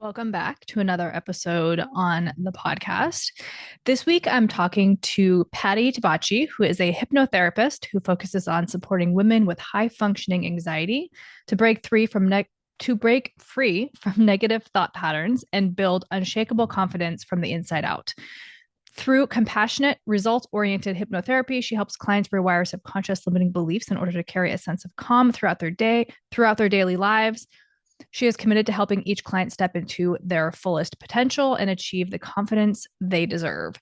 Welcome back to another episode on the podcast. This week, I'm talking to Patty Tabacch, who is a hypnotherapist who focuses on supporting women with high functioning anxiety to break free from negative thought patterns and build unshakable confidence from the inside out. Through compassionate, results-oriented hypnotherapy, she helps clients rewire subconscious limiting beliefs in order to carry a sense of calm throughout their daily lives. She is committed to helping each client step into their fullest potential and achieve the confidence they deserve.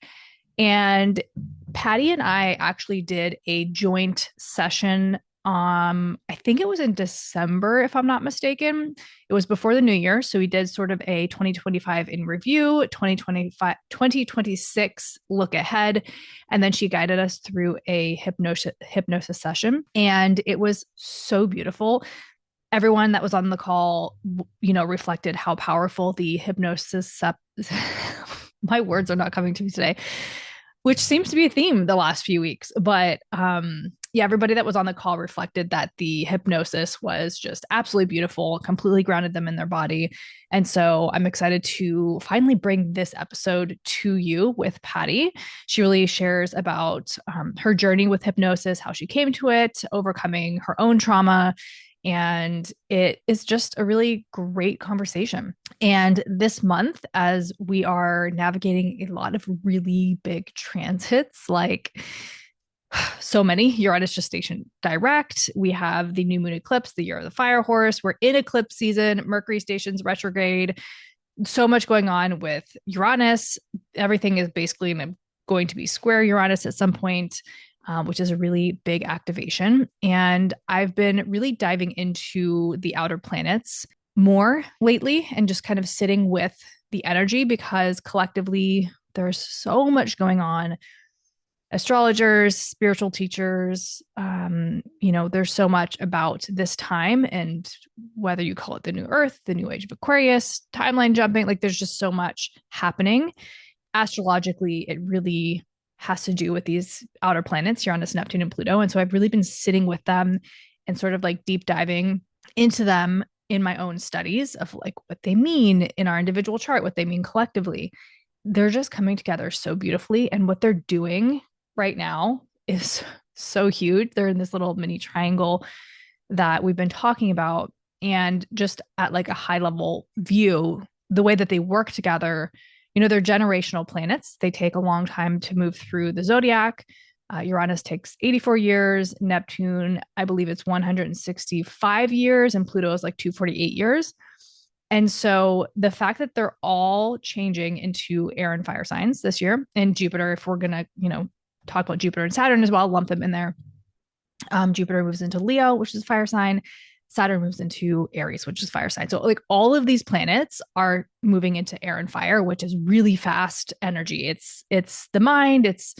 And Patty and I actually did a joint session. I think it was in December, if I'm not mistaken. It was before the new year. So we did sort of a 2025 in review, 2026 look ahead. And then she guided us through a hypnosis session. And it was so beautiful. Everyone that was on the call, reflected how powerful the hypnosis, my words are not coming to me today, which seems to be a theme the last few weeks. But everybody that was on the call reflected that the hypnosis was just absolutely beautiful, completely grounded them in their body. And so I'm excited to finally bring this episode to you with Patty. She really shares about her journey with hypnosis, how she came to it, overcoming her own trauma. And it is just a really great conversation. And this month, as we are navigating a lot of really big transits, like so many, Uranus gestation direct, we have the new moon eclipse, the year of the fire horse, we're in eclipse season, Mercury stations retrograde, so much going on with Uranus. Everything is basically going to be square Uranus at some point. Which is a really big activation. And I've been really diving into the outer planets more lately and just kind of sitting with the energy because collectively there's so much going on. Astrologers, spiritual teachers, there's so much about this time, and whether you call it the new earth, the new age of Aquarius, timeline jumping, like there's just so much happening. Astrologically, it really has to do with these outer planets, Uranus, Neptune, and Pluto. And so I've really been sitting with them and sort of like deep diving into them in my own studies of like what they mean in our individual chart, what they mean collectively. They're just coming together so beautifully. And what they're doing right now is so huge. They're in this little mini triangle that we've been talking about. And just at like a high level view, the way that they work together, they're generational planets. They take a long time to move through the zodiac. Uranus takes 84 years. Neptune, I believe it's 165 years, and Pluto is like 248 years. And so the fact that they're all changing into air and fire signs this year, and Jupiter, if we're going to, talk about Jupiter and Saturn as well, lump them in there. Jupiter moves into Leo, which is a fire sign. Saturn moves into Aries, which is fire sign. So like all of these planets are moving into air and fire, which is really fast energy. It's the mind. It's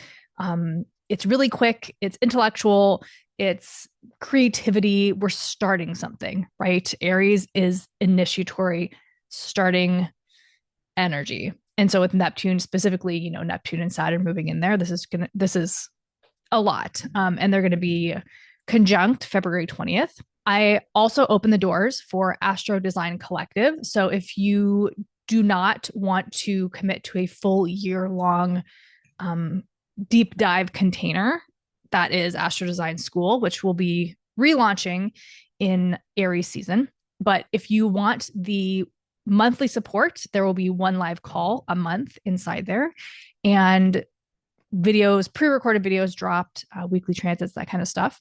really quick. It's intellectual. It's creativity. We're starting something, right? Aries is initiatory, starting energy. And so with Neptune specifically, Neptune and Saturn moving in there, this is a lot. And they're going to be conjunct February 20th. I also open the doors for Astro Design Collective. So if you do not want to commit to a full year-long deep dive container, that is Astro Design School, which will be relaunching in Aries season. But if you want the monthly support, there will be one live call a month inside there. And videos, pre-recorded videos dropped, weekly transits, that kind of stuff.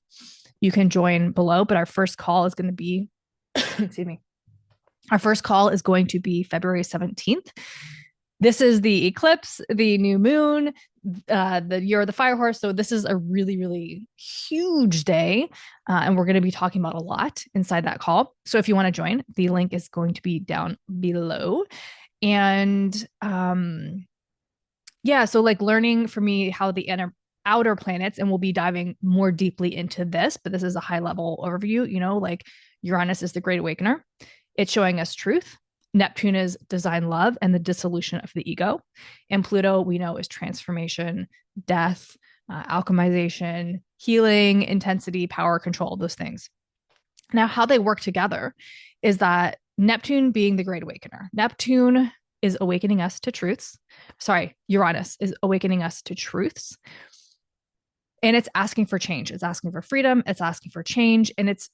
You can join below, but our first call is going to be, excuse me, our first call is going to be February 17th. This is the eclipse, the new moon, the year of the fire horse. So this is a really, really huge day. And we're going to be talking about a lot inside that call. So if you want to join, the link is going to be down below. And so like learning for me how the outer planets, and we'll be diving more deeply into this, but this is a high level overview, like Uranus is the great awakener. It's showing us truth. Neptune is design love and the dissolution of the ego. And Pluto, we know, is transformation, death, alchemization, healing, intensity, power, control, those things. Now, how they work together is that Neptune being the great awakener. Neptune is awakening us to truths. Sorry, Uranus is awakening us to truths. And it's asking for change. It's asking for freedom. It's asking for change. And it's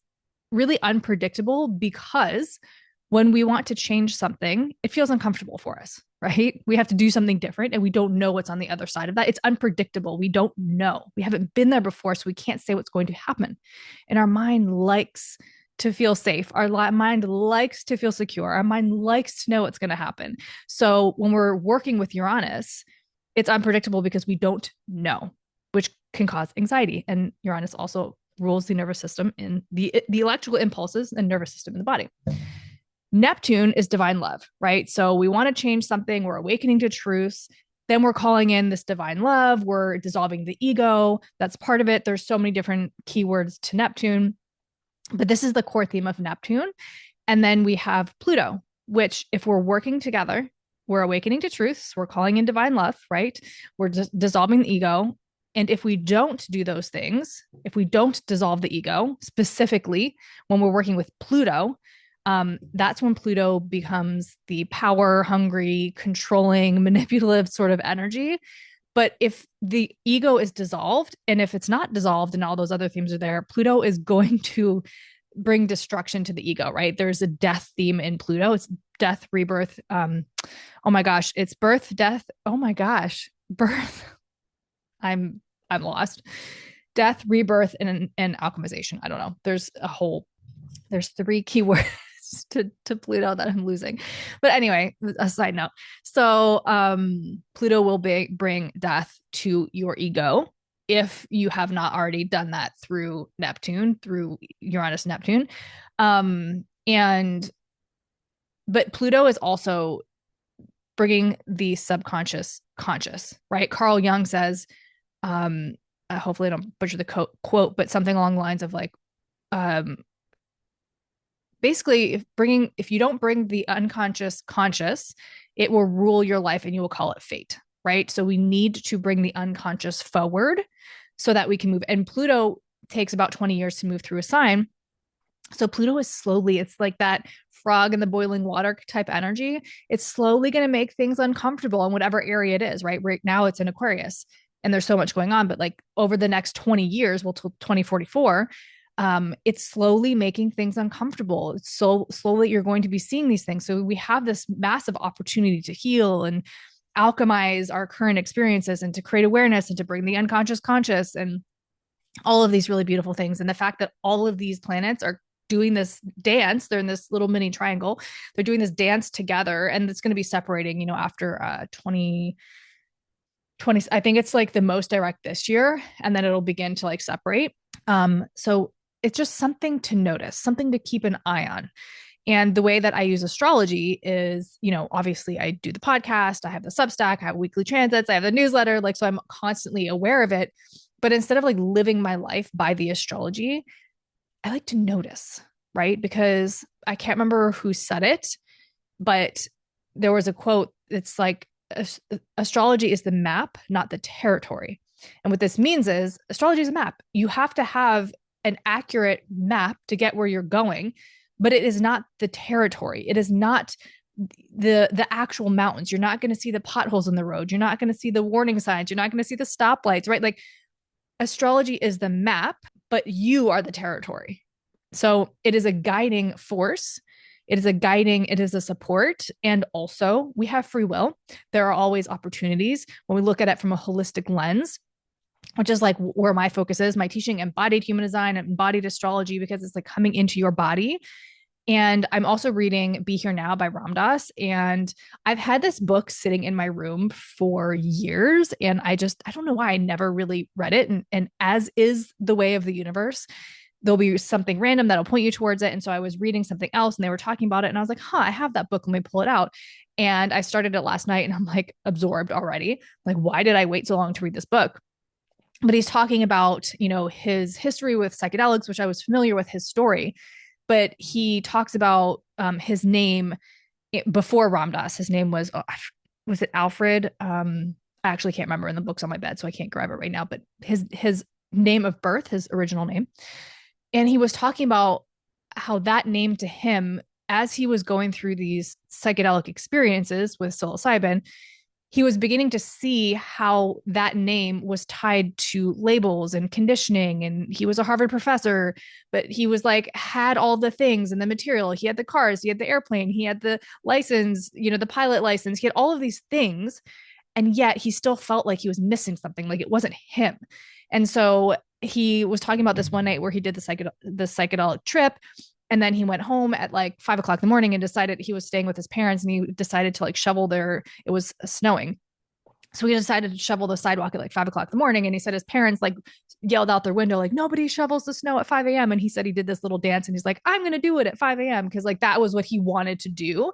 really unpredictable because when we want to change something, it feels uncomfortable for us, right? We have to do something different and we don't know what's on the other side of that. It's unpredictable. We don't know. We haven't been there before, so we can't say what's going to happen. And our mind likes to feel safe. Our mind likes to feel secure. Our mind likes to know what's going to happen. So when we're working with Uranus, it's unpredictable because we don't know, which can cause anxiety. And Uranus also rules the nervous system in the electrical impulses and nervous system in the body. Neptune is divine love, right? So we want to change something. We're awakening to truths. Then we're calling in this divine love. We're dissolving the ego. That's part of it. There's so many different keywords to Neptune, but this is the core theme of Neptune. And then we have Pluto, which if we're working together, we're awakening to truths. We're calling in divine love, right? We're dissolving the ego. And if we don't do those things, if we don't dissolve the ego, specifically when we're working with Pluto, that's when Pluto becomes the power hungry, controlling, manipulative sort of energy. But if the ego is dissolved, and if it's not dissolved and all those other themes are there, Pluto is going to bring destruction to the ego, right? There's a death theme in Pluto. It's death, rebirth. Oh my gosh. It's birth, death. Oh my gosh. Birth. I'm lost. Death, rebirth, and alchemization. I don't know. There's 3 keywords to Pluto that I'm losing. But anyway, a side note. So Pluto will bring death to your ego if you have not already done that through Neptune, through Uranus, Neptune. But Pluto is also bringing the subconscious conscious, right? Carl Jung says, hopefully I don't butcher the quote, but something along the lines of like, basically if you don't bring the unconscious conscious, it will rule your life and you will call it fate, right? So we need to bring the unconscious forward so that we can move. And Pluto takes about 20 years to move through a sign. So Pluto is slowly, it's like that frog in the boiling water type energy. It's slowly going to make things uncomfortable in whatever area it is, right? Right now it's in Aquarius and there's so much going on, but like over the next 20 years, well, till 2044, it's slowly making things uncomfortable. It's so slowly you're going to be seeing these things. So we have this massive opportunity to heal and alchemize our current experiences and to create awareness and to bring the unconscious conscious and all of these really beautiful things. And the fact that all of these planets are doing this dance, they're in this little mini triangle, they're doing this dance together, and it's going to be separating, after 20, I think it's like the most direct this year, and then it'll begin to like separate. So it's just something to notice, something to keep an eye on. And the way that I use astrology is, obviously I do the podcast, I have the Substack, I have weekly transits, I have the newsletter, so I'm constantly aware of it. But instead of like living my life by the astrology, I like to notice, right? Because I can't remember who said it, but there was a quote. It's like, astrology is the map, not the territory. And what this means is astrology is a map. You have to have an accurate map to get where you're going, but it is not the territory. It is not the actual mountains. You're not going to see the potholes in the road. You're not going to see the warning signs. You're not going to see the stoplights, right? Like astrology is the map, but you are the territory. So it is a guiding force. It is a support. And also we have free will. There are always opportunities when we look at it from a holistic lens, which is like where my focus is. My teaching embodied human design, embodied astrology, because it's like coming into your body. And I'm also reading Be Here Now by Ram Dass. And I've had this book sitting in my room for years. And I don't know why I never really read it. And as is the way of the universe, there'll be something random that'll point you towards it. And so I was reading something else and they were talking about it. And I was like, I have that book. Let me pull it out. And I started it last night and I'm like absorbed already. Like, why did I wait so long to read this book? But he's talking about, his history with psychedelics, which I was familiar with his story. But he talks about his name before Ram Dass. His name was it Alfred? I actually can't remember, in the book's on my bed, so I can't grab it right now. But his name of birth, his original name. And he was talking about how that name to him as he was going through these psychedelic experiences with psilocybin, he was beginning to see how that name was tied to labels and conditioning. And he was a Harvard professor, but he was like, had all the things and the material. He had the cars, he had the airplane, he had the license, the pilot license, he had all of these things. And yet he still felt like he was missing something, like it wasn't him. And so he was talking about this one night where he did the psychedelic trip. And then he went home at like 5 o'clock in the morning and decided he was staying with his parents, and he decided to like shovel it was snowing. So he decided to shovel the sidewalk at like 5 o'clock in the morning. And he said his parents like yelled out their window, like, nobody shovels the snow at 5 a.m. And he said he did this little dance and he's like, I'm going to do it at 5 a.m. Cause like that was what he wanted to do.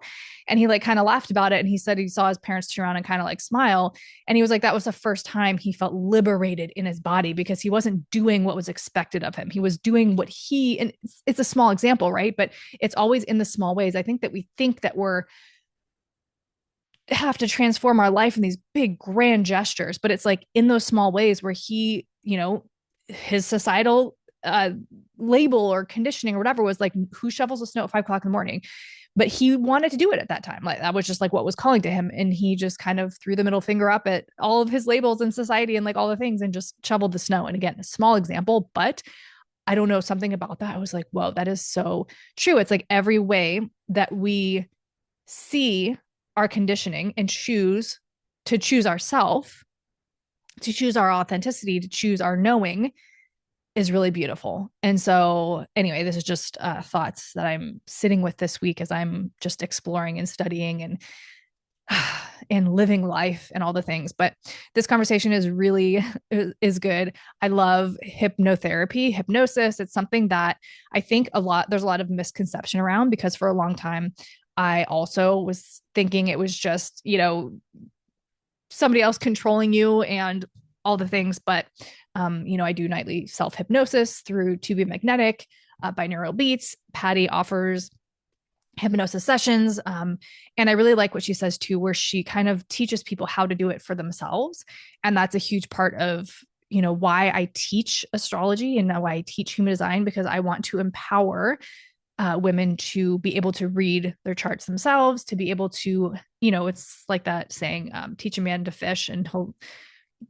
And he like kind of laughed about it. And he said he saw his parents turn around and kind of like smile. And he was like, that was the first time he felt liberated in his body, because he wasn't doing what was expected of him. He was doing what and it's a small example, right? But it's always in the small ways. I think that we think that we're have to transform our life in these big grand gestures, but it's like in those small ways where he, his societal label or conditioning or whatever was like, who shovels the snow at 5 o'clock in the morning? But he wanted to do it at that time. Like that was just like what was calling to him. And he just kind of threw the middle finger up at all of his labels in society and like all the things and just shoveled the snow. And again, a small example, but I don't know, something about that. I was like, whoa, that is so true. It's like every way that we see our conditioning and choose ourself, to choose our authenticity, to choose our knowing is really beautiful. And so anyway, this is just thoughts that I'm sitting with this week as I'm just exploring and studying and living life and all the things. But this conversation is really is good. I love hypnotherapy, hypnosis. It's something that I think there's a lot of misconception around, because for a long time, I also was thinking it was just, somebody else controlling you and all the things. But, I do nightly self-hypnosis through 2B Magnetic, binaural beats. Patty offers hypnosis sessions. And I really like what she says too, where she kind of teaches people how to do it for themselves. And that's a huge part of, why I teach astrology and why I teach human design, because I want to empower women to be able to read their charts themselves, to be able to, it's like that saying, teach a man to fish and he'll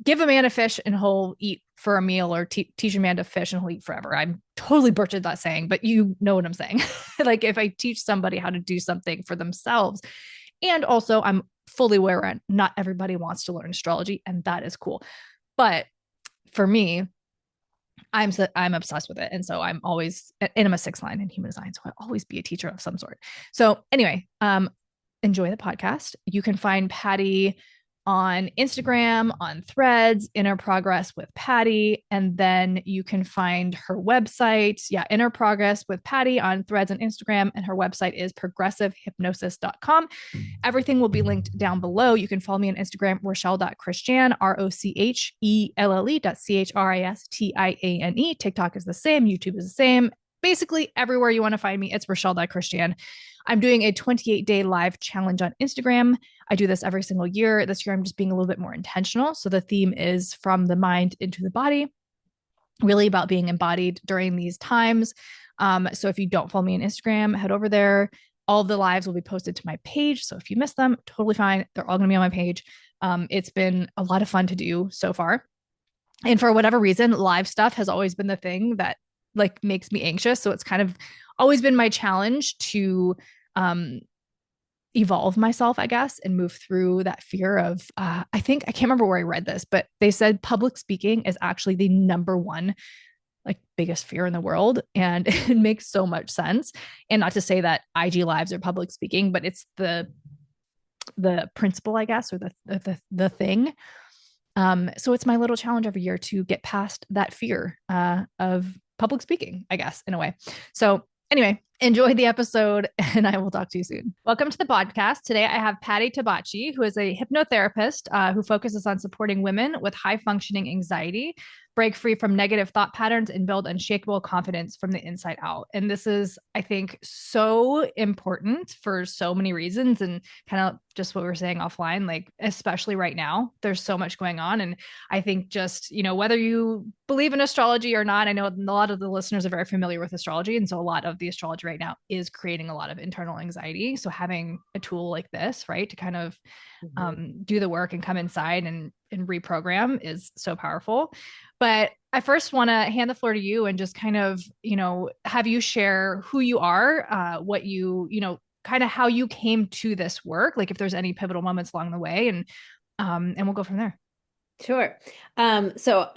give a man a fish and he'll eat for a meal, or teach a man to fish and he'll eat forever. I'm totally butchered that saying, but you know what I'm saying. Like if I teach somebody how to do something for themselves, and also I'm fully aware not everybody wants to learn astrology, and that is cool. But for me, I'm obsessed with it. And so I'm always, and I'm a 6 line in human design. So I'll always be a teacher of some sort. So anyway, enjoy the podcast. You can find Patty on Instagram, on Threads, Inner Progress with Patty. And then you can find her website. Yeah, Inner Progress with Patty on Threads and Instagram. And her website is progressivehypnosis.com. Everything will be linked down below. You can follow me on Instagram, Rochelle.Christiane, ROCHELLE.CHRISTIANE. TikTok is the same. YouTube is the same. Basically, everywhere you want to find me, it's Rochelle.Christiane. I'm doing a 28-day live challenge on Instagram. I do this every single year. This year, I'm just being a little bit more intentional. So the theme is from the mind into the body, really about being embodied during these times. So if you don't follow me on Instagram, head over there. All of the lives will be posted to my page. So if you miss them, totally fine. They're all going to be on my page. It's been a lot of fun to do so far. And for whatever reason, live stuff has always been the thing that like makes me anxious. So it's kind of always been my challenge to evolve myself, I guess, and move through that fear of, I can't remember where I read this, but they said public speaking is actually the number one like biggest fear in the world. And it makes so much sense. And not to say that IG lives are public speaking, but it's the principle, I guess, or the thing. So it's my little challenge every year to get past that fear of public speaking, I guess, in a way. So anyway, enjoy the episode and I will talk to you soon. Welcome to the podcast. Today I have Patty Tabacch, who is a hypnotherapist who focuses on supporting women with high functioning anxiety break free from negative thought patterns and build unshakable confidence from the inside out. And this is, I think, so important for so many reasons, and kind of just what we were saying offline, like, especially right now, there's so much going on. And I think just, whether you believe in astrology or not, I know a lot of the listeners are very familiar with astrology. And so a lot of the astrology right now is creating a lot of internal anxiety. So having a tool like this, right, to kind of do the work and come inside and reprogram is so powerful. But I first want to hand the floor to you and just kind of, have you share who you are, what kind of how you came to this work, like if there's any pivotal moments along the way, and we'll go from there. Sure. So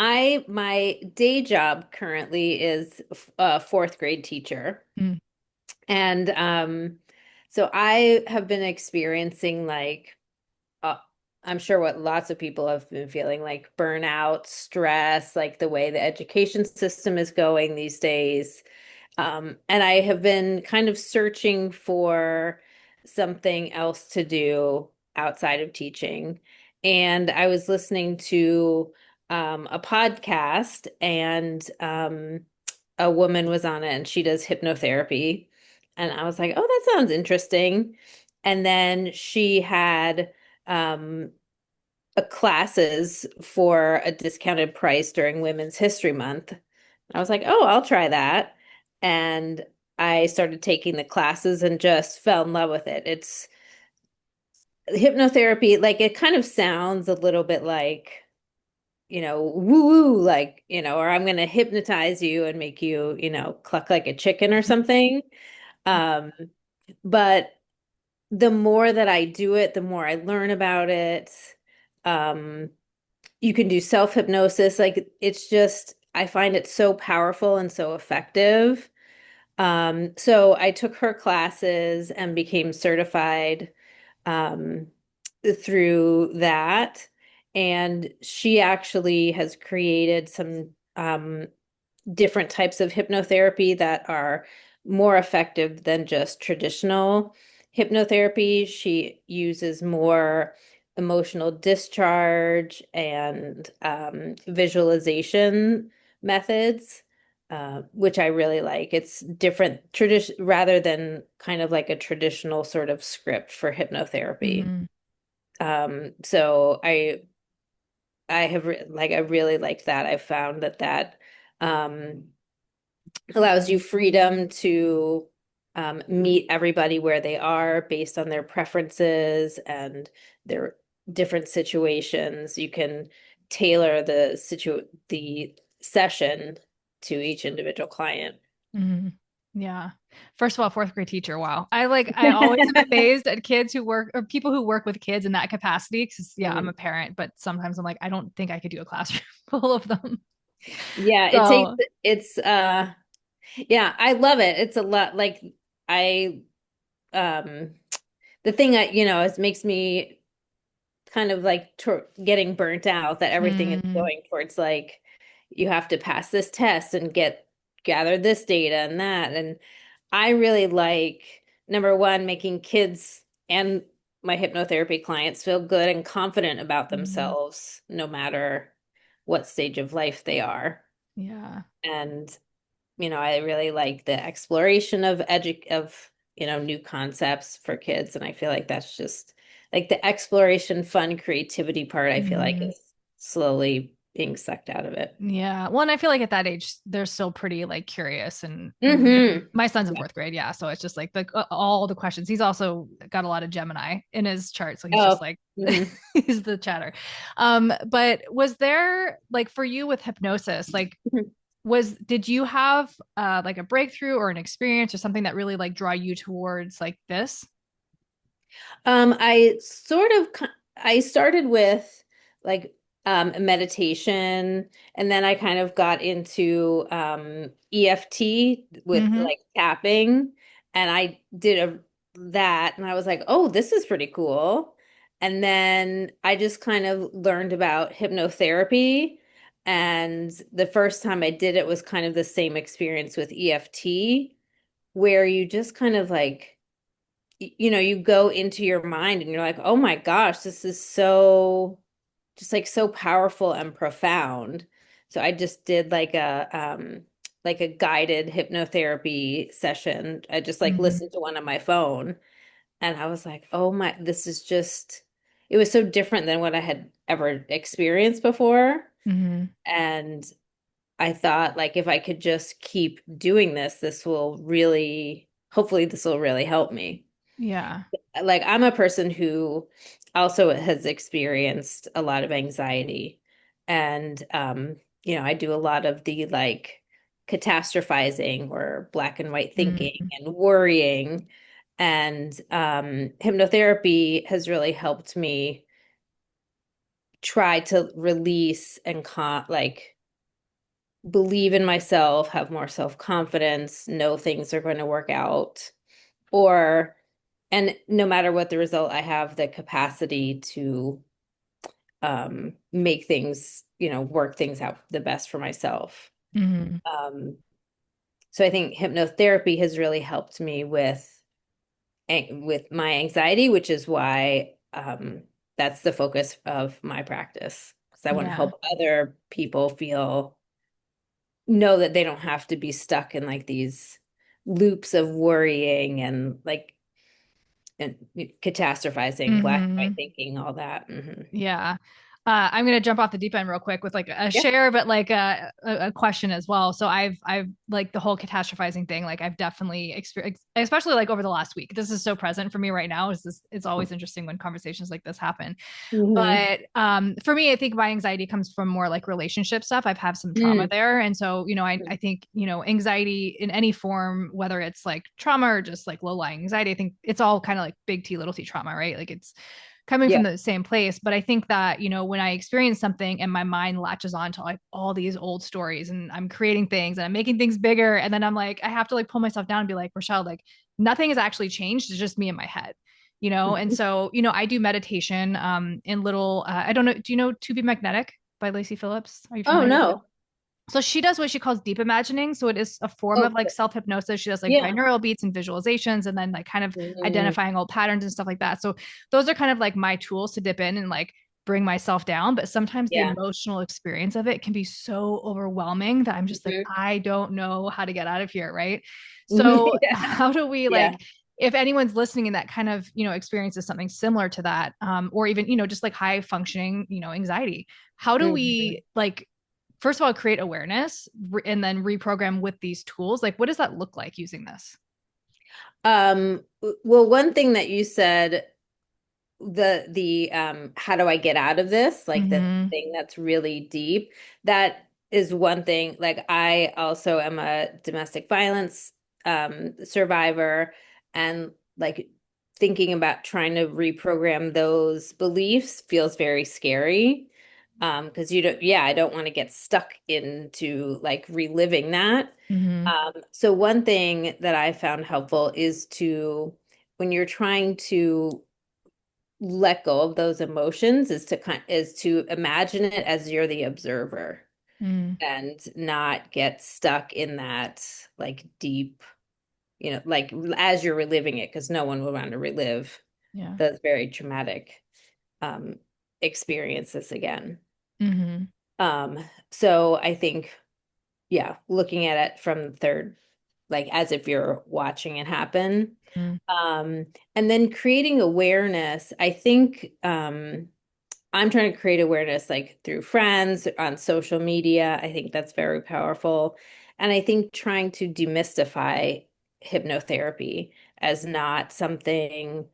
my day job currently is a fourth grade teacher. Mm. And so I have been experiencing like uh, I'm sure what lots of people have been feeling, like burnout, stress, like the way the education system is going these days. And I have been kind of searching for something else to do outside of teaching. And I was listening to a podcast, and a woman was on it, and she does hypnotherapy. And I was like, oh, that sounds interesting. And then she had um, classes for a discounted price during Women's History Month. I was like, oh, I'll try that. And I started taking the classes and just fell in love with it. It's hypnotherapy, like it kind of sounds a little bit like, woo woo, like, or I'm going to hypnotize you and make you, cluck like a chicken or something. Um, but the more that I do it, the more I learn about it. Um, you can do self-hypnosis. Like it's just, I find it so powerful and so effective. So I took her classes and became certified um, through that. And she actually has created some different types of hypnotherapy that are more effective than just traditional hypnotherapy. She uses more emotional discharge and visualization methods, which I really like. It's different tradition rather than kind of like a traditional sort of script for hypnotherapy. Mm-hmm. So I really like that. I found that um, allows you freedom to meet everybody where they are based on their preferences and their different situations. You can tailor the session to each individual client. Mm-hmm. Yeah. First of all, fourth grade teacher. Wow. I always am amazed at kids who work or people who work with kids in that capacity. Cause yeah, I'm a Mhm. parent, but sometimes I'm like, I don't think I could do a classroom full of them. Yeah, So, it's yeah, I love it. It's a lot like I um the thing that it makes me kind of like getting burnt out that everything is mm, going towards like you have to pass this test and gather this data and that. And I really like number one, making kids and my hypnotherapy clients feel good and confident about mm, themselves, no matter what stage of life they are. yeah. And I really like the exploration of new concepts for kids. And I feel like that's just like the exploration, fun, creativity part, I feel like Mm, is slowly being sucked out of it. yeah. Well, and I feel like at that age, they're still pretty like curious and Mm-hmm. my son's in Yeah. fourth grade. Yeah. So it's just like all the questions. He's also got a lot of Gemini in his chart. So he's just Oh, like, mhm. he's the chatter. But was there like for you with hypnosis, like, did you have like a breakthrough or an experience or something that really like draw you towards like this? I sort of I started with like meditation, and then I kind of got into EFT with Mm-hmm. like tapping, and I did that, and I was like, "Oh, this is pretty cool." And then I just kind of learned about hypnotherapy, and the first time I did it was kind of the same experience with EFT, where you just kind of like you go into your mind and you're like, oh my gosh, this is so just like so powerful and profound. So I just did like a guided hypnotherapy session. I just like Mm-hmm. listened to one on my phone, and I was like, oh my, this is just it was so different than what I had ever experienced before. Mm-hmm. And I thought like if I could just keep doing this, this will really hopefully this will really help me. Yeah. Like I'm a person who also has experienced a lot of anxiety, and I do a lot of the like catastrophizing or black and white thinking Mm, and worrying, and hypnotherapy has really helped me try to release and like believe in myself, have more self-confidence, know things are going to work out, or and no matter what the result, I have the capacity to make things, work things out the best for myself. mhm. Um, so I think hypnotherapy has really helped me with my anxiety, which is why that's the focus of my practice. Because I want to Yeah. help other people know that they don't have to be stuck in like these loops of worrying and like and catastrophizing, black and white Hmm. thinking, all that. Yeah. I'm gonna jump off the deep end real quick with like a Yeah. share, but like a question as well. So I've like the whole catastrophizing thing. Like I've definitely experienced, especially like over the last week. This is so present for me right now. It's always interesting when conversations like this happen. Hmm. But for me, I think my anxiety comes from more like relationship stuff. I've had some trauma Mm. there, and so I think anxiety in any form, whether it's like trauma or just like low lying anxiety, I think it's all kind of like big T little t trauma, right? Like it's coming Yeah. from the same place. But I think that, when I experience something and my mind latches on to like all these old stories and I'm creating things and I'm making things bigger. And then I'm like, I have to like pull myself down and be like, Rochelle, like nothing has actually changed. It's just me in my head. And Mhm. so, I do meditation in little, I don't know, do you know To Be Magnetic by Lacey Phillips? Are you Oh familiar with it? no. So she does what she calls deep imagining. So it is a form Oh, of like cool. self hypnosis. She does like Yeah. binaural beats and visualizations and then like kind of Mhm. identifying old patterns and stuff like that. So those are kind of like my tools to dip in and like bring myself down. But sometimes the Yeah. emotional experience of it can be so overwhelming that I'm just like, Mhm. I don't know how to get out of here. Right. So, Yeah. how do we Yeah. like, if anyone's listening and that kind of, experiences something similar to that, or even, just like high functioning, anxiety, how do Mhm. we like first of all create awareness and then reprogram with these tools? Like what does that look like using this? Well, one thing that you said, the how do I get out of this? Like the Mm-hmm. thing that's really deep. That is one thing. Like I also am a domestic violence survivor, and like thinking about trying to reprogram those beliefs feels very scary. Because you don't, yeah, I don't want to get stuck into like reliving that. Mm-hmm. So one thing that I found helpful is when you're trying to let go of those emotions, is to imagine it as you're the observer Mm. and not get stuck in that like deep, like as you're reliving it, because no one would want to relive Yeah. those very traumatic um experiences again. Mm-hmm. Um, so I think, yeah, looking at it from the third, like as if you're watching it happen. Mm-hmm. And then creating awareness, I think I'm trying to create awareness like through friends, on social media. I think that's very powerful. And I think trying to demystify hypnotherapy as not something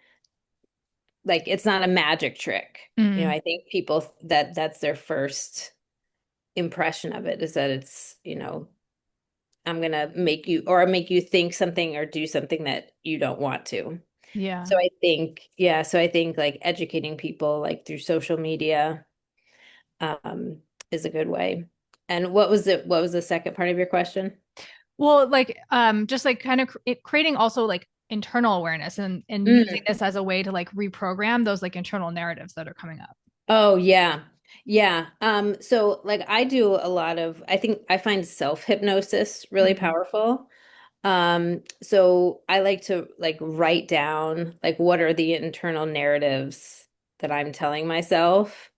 like it's not a magic trick. Mm-hmm. I think people that's their first impression of it is that it's, I'm gonna make you think something or do something that you don't want to. Yeah. So I think, yeah, so I think like educating people like through social media um is a good way. And what was the second part of your question? Well, like just like kind of creating also like internal awareness and using Mm. this as a way to like reprogram those like internal narratives that are coming up. Oh yeah. Yeah. So like I think I find self-hypnosis really Mm-hmm. powerful. So I like to like write down like what are the internal narratives that I'm telling myself,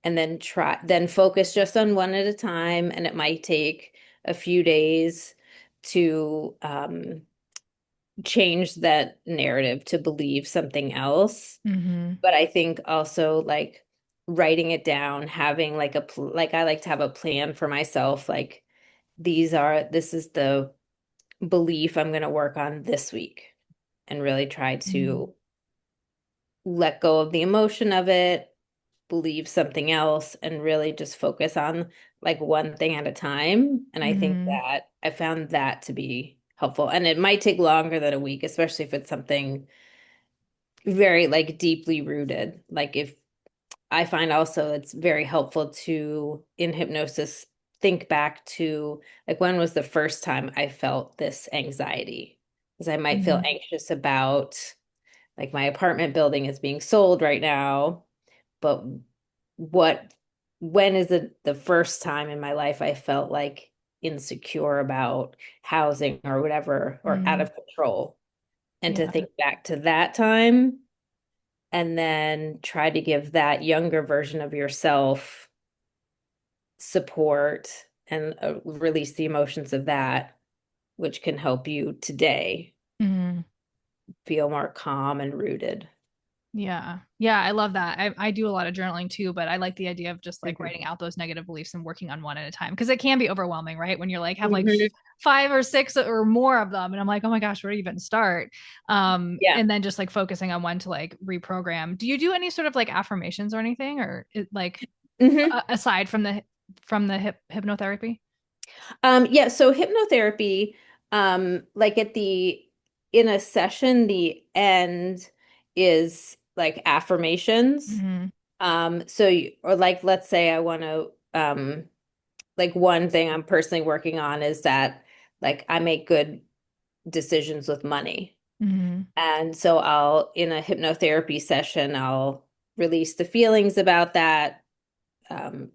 and then focus just on one at a time, and it might take a few days to change that narrative to believe something else. Mm-hmm. But I think also like writing it down, having like like I like to have a plan for myself, like this is the belief I'm going to work on this week and really try Mm-hmm. to let go of the emotion of it, believe something else, and really just focus on like one thing at a time. And I think Mm-hmm. that I found that to be helpful. And it might take longer than a week, especially if it's something very like deeply rooted. Like if I find also it's very helpful to, in hypnosis, think back to like when was the first time I felt this anxiety? Because I might feel Mm-hmm. anxious about like my apartment building is being sold right now, but what, when is it the first time in my life I felt like insecure about housing or whatever, or out Mm-hmm. of control? And to Yeah. think back to that time and then try to give that younger version of yourself support and release the emotions of that, which can help you today Mm-hmm. feel more calm and rooted. Yeah. Yeah, I love that. I do a lot of journaling too, but I like the idea of just like Mhm. writing out those negative beliefs and working on one at a time because it can be overwhelming, right? When you're like have like Mhm. five or six or more of them and I'm like, "Oh my gosh, where do you even start?" Yeah. And then just like focusing on one to like reprogram. Do you do any sort of like affirmations or anything or like hmm aside from the hypnotherapy? Yeah, so hypnotherapy, like at the in a session, the end is like affirmations. Mm-hmm. So you, or like let's say I want to like one thing I'm personally working on is that like I make good decisions with money. Mm-hmm. And so I'll in a hypnotherapy session, I'll release the feelings about that, um,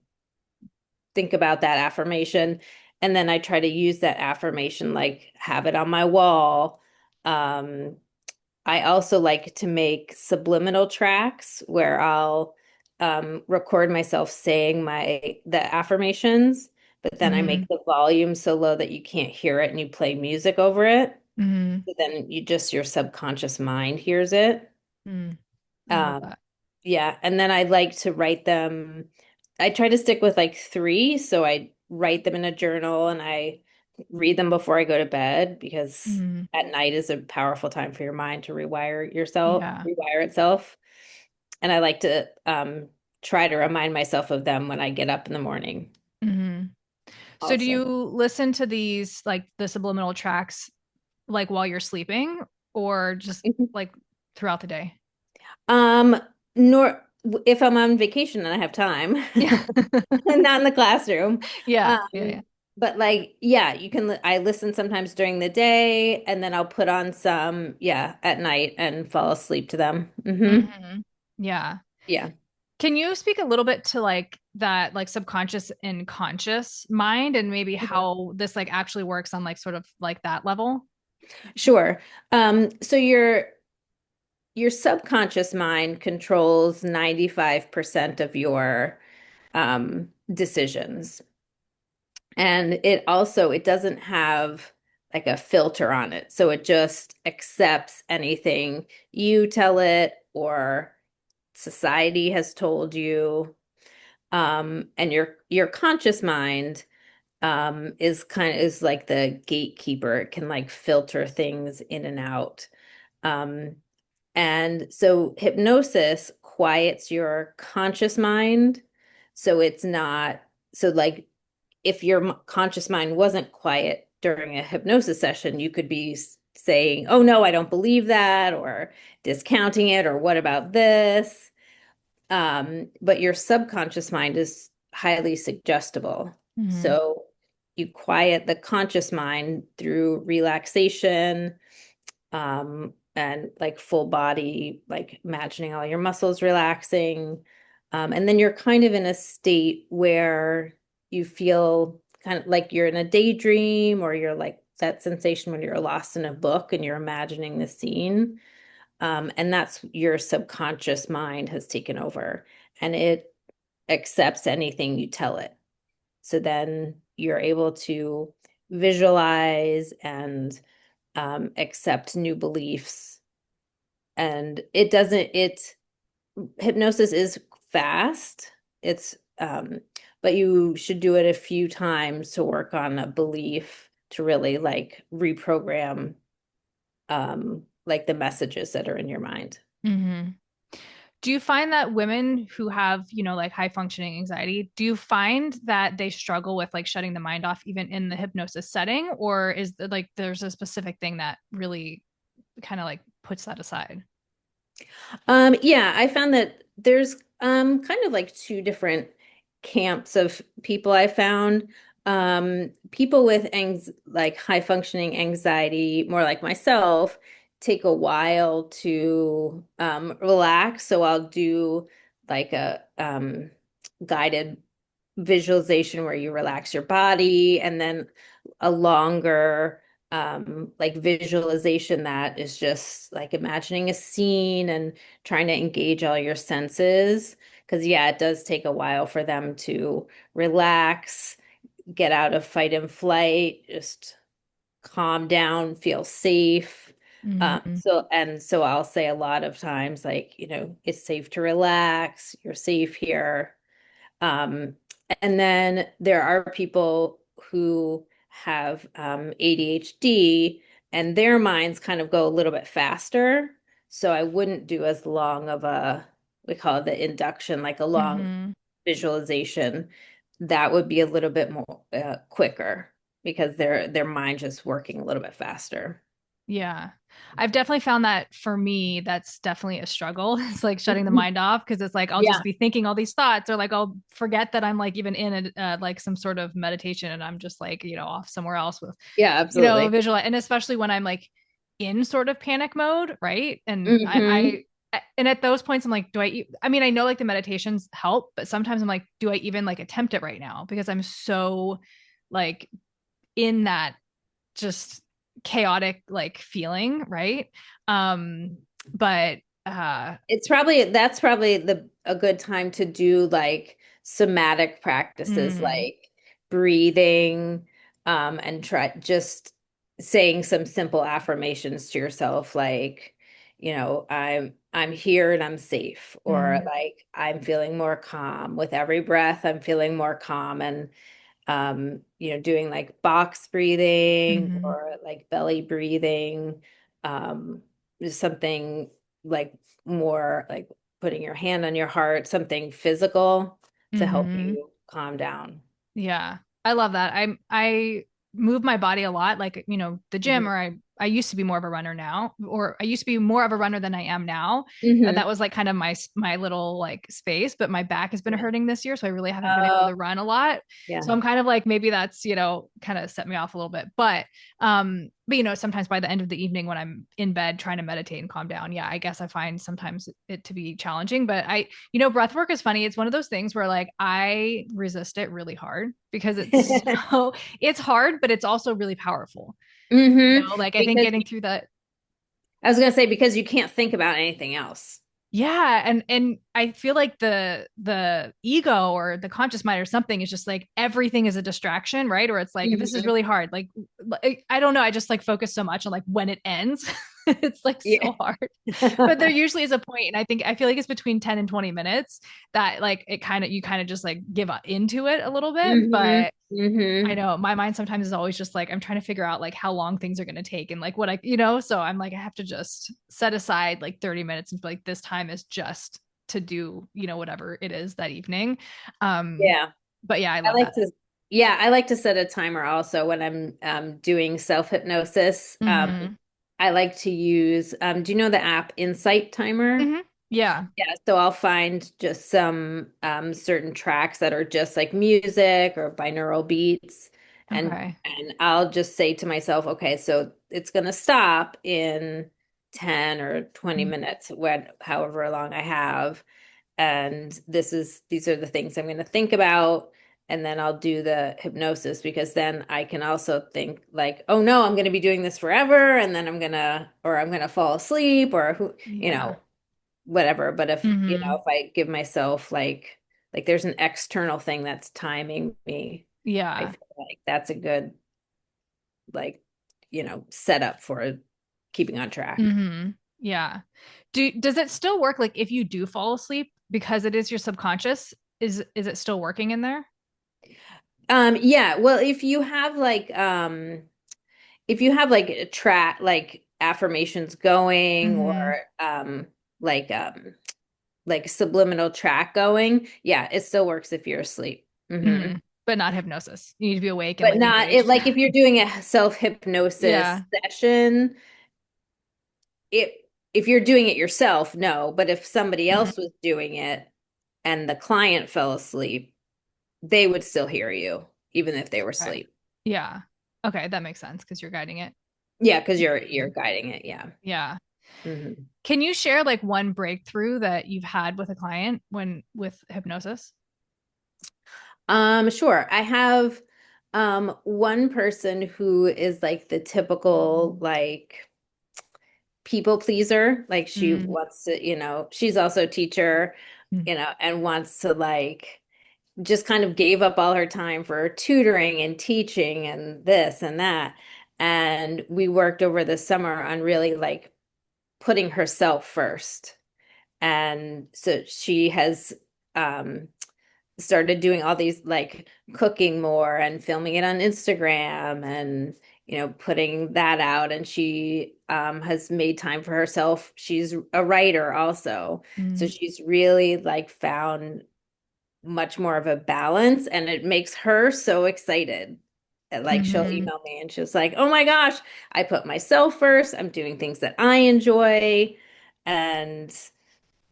think about that affirmation, and then I try to use that affirmation, like have it on my wall. Um, I also like to make subliminal tracks where I'll record myself saying the affirmations, but then I Mm-hmm. make the volume so low that you can't hear it and you play music over it. Mm-hmm. So then your subconscious mind hears it. Mm. I love Um, that. yeah, and then I like to write them. I try to stick with like three, so I write them in a journal and I read them before I go to bed because Mm-hmm. at night is a powerful time for your mind to Yeah. rewire itself. And I like to try to remind myself of them when I get up in the morning Mm-hmm. So do also. you listen to these like the subliminal tracks like while you're sleeping or just like throughout the day? Um, nor if I'm on vacation and I have time, Yeah. not in the classroom. Yeah. Yeah. Yeah. Um, but like, yeah, I listen sometimes during the day and then I'll put on some, yeah, at night and fall asleep to them. Hmm. Yeah. Yeah. Can you speak a little bit to like that like subconscious and conscious mind and maybe Mhm. how this like actually works on like sort of like that level? Sure. So your subconscious mind controls 95% of your decisions. And it doesn't have like a filter on it. So it just accepts anything you tell it or society has told you. And your conscious mind is like the gatekeeper. It can like filter things in and out. Um, and so hypnosis quiets your conscious mind. So it's not, so like if your conscious mind wasn't quiet during a hypnosis session, you could be saying, oh no, I don't believe that, or discounting it, or what about this? But your subconscious mind is highly suggestible. Hmm. So you quiet the conscious mind through relaxation, and like full body, like imagining all your muscles relaxing. And then you're kind of in a state where you feel kind of like you're in a daydream, or you're like that sensation when you're lost in a book and you're imagining the scene. And that's your subconscious mind has taken over and it accepts anything you tell it. So then you're able to visualize and accept new beliefs. And hypnosis is fast. It's, but you should do it a few times to work on a belief to really like reprogram like the messages that are in your mind. Mm-hmm. Do you find that women who have, like high functioning anxiety, do you find that they struggle with like shutting the mind off even in the hypnosis setting? Or is it like there's a specific thing that really kind of like puts that aside? Yeah, I found that there's kind of like two different camps of people I found. People with like high functioning anxiety, more like myself, take a while to relax. So I'll do like a guided visualization where you relax your body, and then a longer like visualization that is just like imagining a scene and trying to engage all your senses. Because yeah, it does take a while for them to relax, get out of fight and flight, just calm down, feel safe. Mm-hmm. So I'll say a lot of times, like, it's safe to relax, you're safe here. Um, and then there are people who have ADHD, and their minds kind of go a little bit faster. So I wouldn't do as long of we call it the induction, like a long Mm-hmm. visualization. That would be a little bit more quicker because their mind just working a little bit faster. Yeah. I've definitely found that for me, that's definitely a struggle. It's like shutting the mind off because it's like I'll Yeah. just be thinking all these thoughts, or like I'll forget that I'm like even in like some sort of meditation and I'm just like, off somewhere else with, Yeah, absolutely. visual. And especially when I'm like in sort of panic mode, right? And Hmm. and at those points, I'm like, I mean, I know like the meditations help, but sometimes I'm like, do I even like attempt it right now? Because I'm so like in that just chaotic like feeling, right? um but That's probably the a good time to do like somatic practices mm, like breathing, and try just saying some simple affirmations to yourself, like, I'm here and I'm safe, or mm, like I'm feeling more calm with every breath, I'm feeling more calm. And doing like box breathing mm, or like belly breathing, um, just something like more like putting your hand on your heart, something physical to help mm. you calm down. Yeah, I love that. I move my body a lot, like the gym, Hmm. or I used to be more of a runner now, or I used to be more of a runner than I am now. That Hmm. was like kind of my little like space, but my back has been Yeah. hurting this year, so I really haven't been able Oh, to run a lot. yeah. So I'm kind of like maybe that's kind of set me off a little bit, but sometimes by the end of the evening when I'm in bed trying to meditate and calm down, yeah, I guess I find sometimes it to be challenging. But breath work is funny. It's one of those things where like I resist it really hard because it's hard, but it's also really powerful. Hmm. Like I think Because getting through that. I was gonna say, because you can't think about anything else. Yeah, and I feel like the ego or the conscious mind or something is just like everything is a distraction, right? Or it's like if this is Hmm. really hard, like I don't know, I just like focus so much on like when it ends. It's like Yeah. so hard. But there usually is a point, and I feel like it's between 10 and 20 minutes that like you kind of just like give up into it a little bit. Hmm. But I Hmm. know my mind sometimes is always just like I'm trying to figure out like how long things are going to take and like what so I'm like I have to just set aside like 30 minutes and be like this time is just to do, whatever it is that evening. Um Yeah. but yeah, I I love like that. to, yeah, I like to set a timer also when I'm doing self-hypnosis. Mhm. I like to use, do you know the app Insight Timer? Mhm. Yeah. Yeah, so I'll find just some certain tracks that are just like music or binaural beats, and Okay. I'll just say to myself, okay, so it's gonna stop in 10 or 20 Mhm. minutes, when however long I have, and these are the things I'm going to think about, and then I'll do the hypnosis, because then I can also think like, oh no, I'm going to be doing this forever, and then I'm going to fall asleep, or Yeah. whatever. But if Mhm. I give myself like there's an external thing that's timing me, I Yeah. feel like that's a good like setup for keeping on track. Mhm. Yeah. Does it still work like if you do fall asleep because it is your subconscious? Is it still working in there? Yeah, well, if you have like if you have like a track, like affirmations going, or Mm-hmm. like um like subliminal track going, yeah, it still works if you're asleep. Mm-hmm. But not hypnosis. You need to be awake and But like not it engaged. like if you're doing a self-hypnosis Yeah. session, it if you're doing it yourself, no. But if somebody else Mm-hmm. was doing it and the client fell asleep, they would still hear you, even if they were Okay. asleep. Yeah. Okay, that makes sense because you're guiding it. Yeah, because you're guiding it. Yeah. Yeah. hmm Can you share like one breakthrough that you've had with a client when with hypnosis? Sure. I have one person who is like the typical like people pleaser. Like she Mm-hmm. wants to, she's also a teacher, and wants to like just kind of gave up all her time for tutoring and teaching and this and that. And we worked over the summer on really like putting herself first. And so she has um started doing all these like cooking more and filming it on Instagram and putting that out, and she has made time for herself. She's a writer also. So Mm-hmm. she's really like found much more of a balance, and it makes her so excited. And, like she'll Mm-hmm. email me and she's like, "Oh my gosh, I put myself first. I'm doing things that I enjoy." And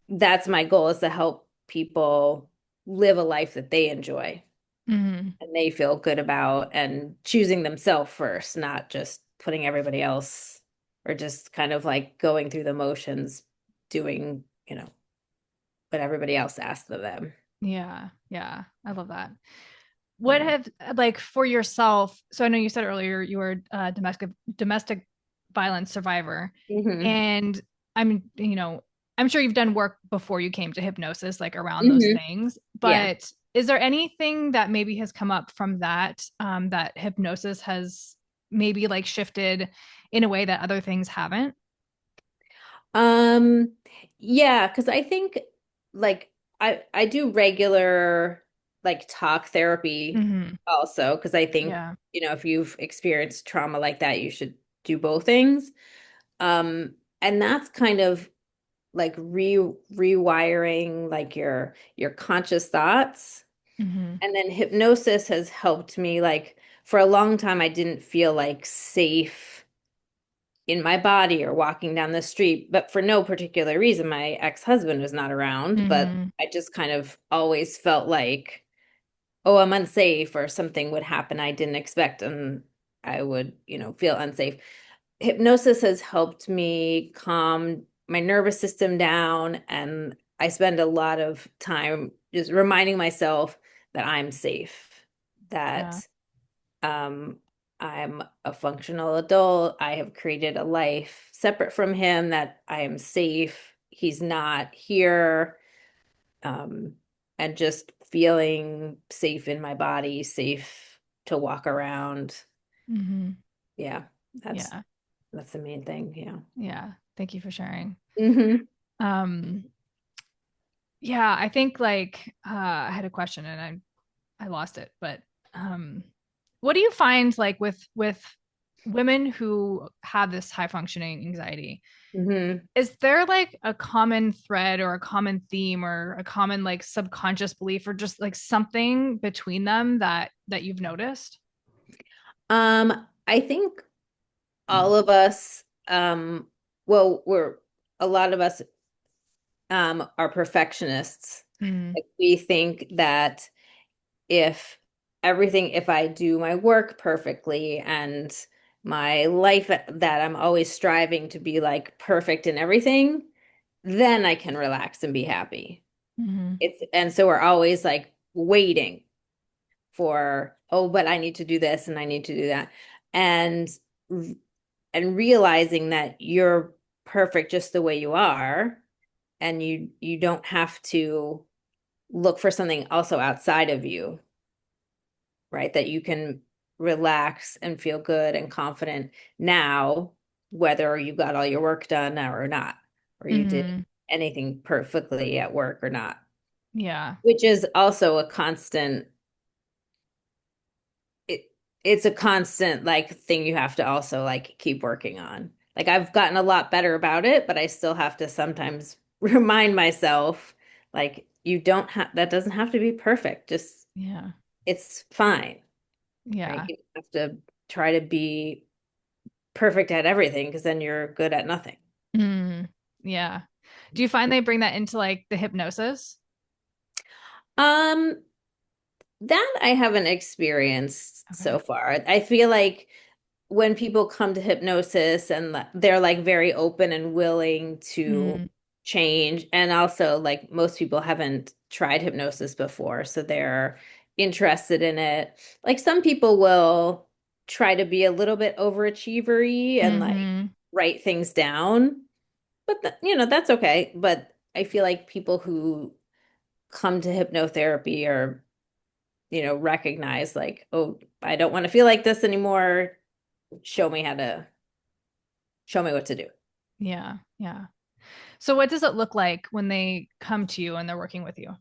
that's my goal, is to help people live a life that they enjoy Mm-hmm. and they feel good about, and choosing themselves first, not just putting everybody else, or just kind of like going through the motions, doing, what everybody else asks of them. Yeah. Yeah. I love that. What Yeah. have like for yourself? So I know you said earlier you were a domestic violence survivor, hmm and I'm sure you've done work before you came to hypnosis, like around those hmm things. Yeah. But is there anything that maybe has come up from that that hypnosis has maybe like shifted in a way that other things haven't? Um, yeah, because I think like I do regular like talk therapy Mm-hmm. also, because I think, Yeah. if you've experienced trauma like that, you should do both things. And that's kind of like rewiring like your conscious thoughts. Mm-hmm. And then hypnosis has helped me, like for a long time I didn't feel like safe in my body or walking down the street, but for no particular reason. My ex-husband was not around, but Mm-hmm. I just kind of always felt like, oh, I'm unsafe, or something would happen I didn't expect, and I would, feel unsafe. Hypnosis has helped me calm my nervous system down, and I spend a lot of time just reminding myself that I'm safe, Yeah. that um, I'm a functional adult. I have created a life separate from him, that I am safe. He's not here. Um, and just feeling safe in my body, safe to walk around. Mm-hmm. Yeah, that's Yeah. that's the main thing. Yeah. Yeah. Thank you for sharing. hmm Um, yeah, I think like I had a question and I lost it, but um what do you find like with women who have this high functioning anxiety? hmm Is there like a common thread or a common theme or a common like subconscious belief or just like something between them that you've noticed? I think all of us, well, a lot of us are perfectionists. Mm, Like we think that if I do my work perfectly, and my life, that I'm always striving to be like perfect in everything, then I can relax and be happy. mm-hmm, And so we're always like waiting for, oh, but I need to do this and I need to do that. And and realizing that you're perfect just the way you are, and you don't have to look for something also outside of you, right? That you can relax and feel good and confident now, whether you got all your work done or not, or you did mm-hmm. anything perfectly at work or not, Yeah. which is also a constant. it's a constant like thing you have to also like keep working on. Like I've gotten a lot better about it, but I still have to sometimes remind myself like you don't have that doesn't have to be perfect. Just Yeah. it's fine, right? Yeah. You don't have to try to be perfect at everything because then you're good at nothing. Mm, yeah. Do you find they bring that into like the hypnosis? Um, that I haven't experienced Okay. so far. I feel like when people come to hypnosis and they're like very open and willing to Mm, change, and also like most people haven't tried hypnosis before, so they're interested in it. Like some people will try to be a little bit overachievery and like mm-hmm. write things down, but that's okay. But I feel like people who come to hypnotherapy are recognize like, oh, I don't want to feel like this anymore. Show me how to show me what to do. Yeah. Yeah. So what does it look like when they come to you and they're working with you?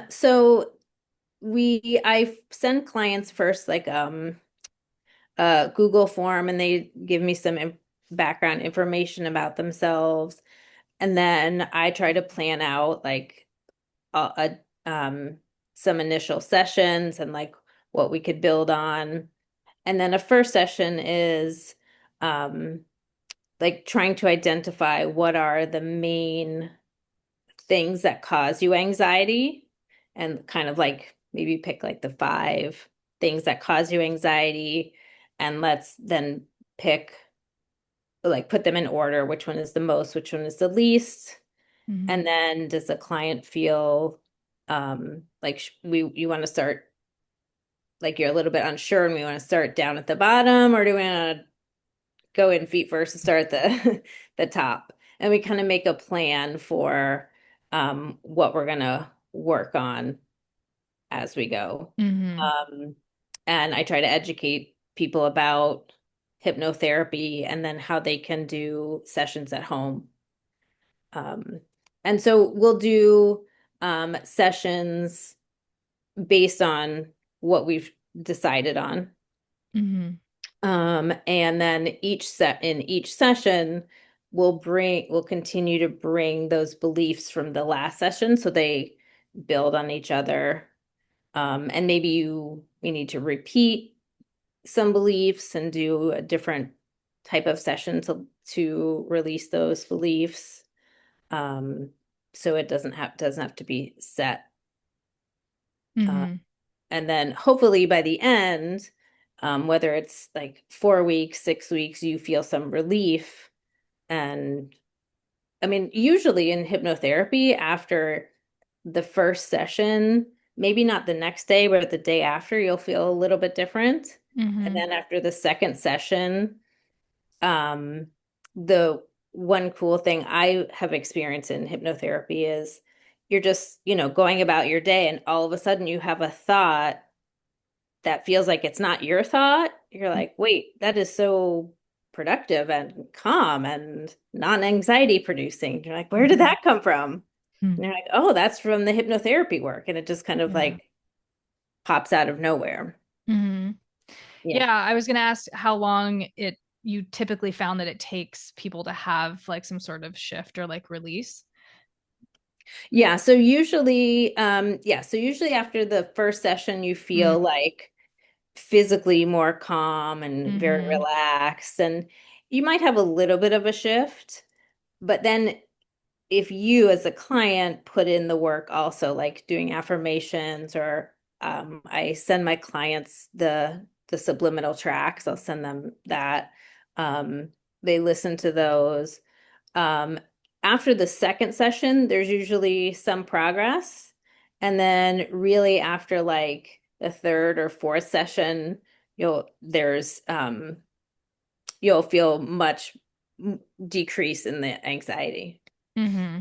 So I send clients first like a Google form and they give me some background information about themselves. And then I try to plan out like a some initial sessions and like what we could build on. And then a first session is um like trying to identify what are the main things that cause you anxiety and kind of like maybe pick like the 5 things that cause you anxiety and let's then pick like put them in order, which one is the most, which one is the least, Mm-hmm. and then does the client feel like we you want to start like you're a little bit unsure and we want to start down at the bottom, or do we want to go in feet first and start at the the top? And we kind of make a plan for what we're gonna work on as we go. Mm-hmm. Um, and I try to educate people about hypnotherapy and then how they can do sessions at home. Um, and so we'll do sessions based on what we've decided on. Mm-hmm. And then each session, we'll continue to bring those beliefs from the last session so they build on each other. And maybe we need to repeat some beliefs and do a different type of session to release those beliefs. Um, so it doesn't have to be set. Uh, Mm-hmm. and then hopefully by the end, whether it's like 4 weeks, 6 weeks, you feel some relief. And I mean, usually in hypnotherapy, after the first session, maybe not the next day, but the day after, you'll feel a little bit different. And Mm-hmm. then after the second session, um, the one cool thing I have experienced in hypnotherapy is you're just, going about your day and all of a sudden you have a thought that feels like it's not your thought. You're like, wait, that is so productive and calm and non-anxiety producing. You're like, where did Mm-hmm. that come from? Mm-hmm. And you're like, oh, that's from the hypnotherapy work. And it just kind of Yeah. like pops out of nowhere. Mm-hmm. Yeah. Yeah, I was gonna ask how long it you typically found that it takes people to have like some sort of shift or like release. Yeah. So usually after the first session, you feel like physically more calm and very Mm-hmm. relaxed. And you might have a little bit of a shift, but then if you as a client put in the work also like doing affirmations or I send my clients the subliminal tracks. I'll send them that. Um, they listen to those. Um, After the second session, there's usually some progress. And then really after like the third or fourth session, you'll feel much decrease in the anxiety. Mm-hmm.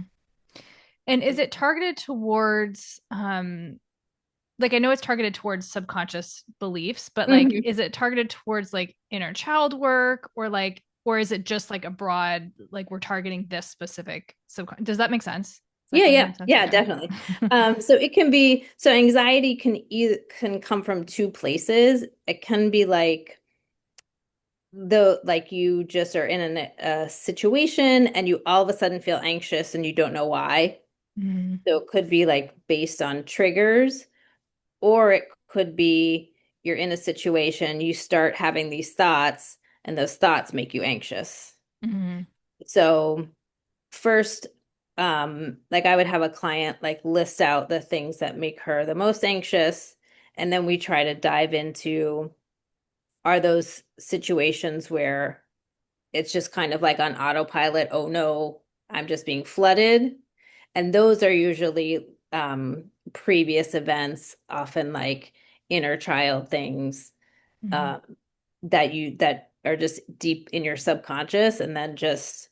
And is it targeted towards like I know it's targeted towards subconscious beliefs, but like Mhm. is it targeted towards like inner child work or is it just like a broad like we're targeting this specific subconscious? Does that make sense? Yeah, that kind of yeah, makes sense. yeah, Okay. definitely. So it can be, so anxiety can come from two places. It can be like you just are in a situation and you all of a sudden feel anxious and you don't know why. Mhm. So it could be like based on triggers, or it could be you're in a situation, you start having these thoughts, and those thoughts make you anxious. Mhm. So first, like I would have a client like list out the things that make her the most anxious, and then we try to dive into, are those situations where it's just kind of like on autopilot, oh no, I'm just being flooded. And those are usually previous events, often like inner child things, Mhm. um, that are just deep in your subconscious and then just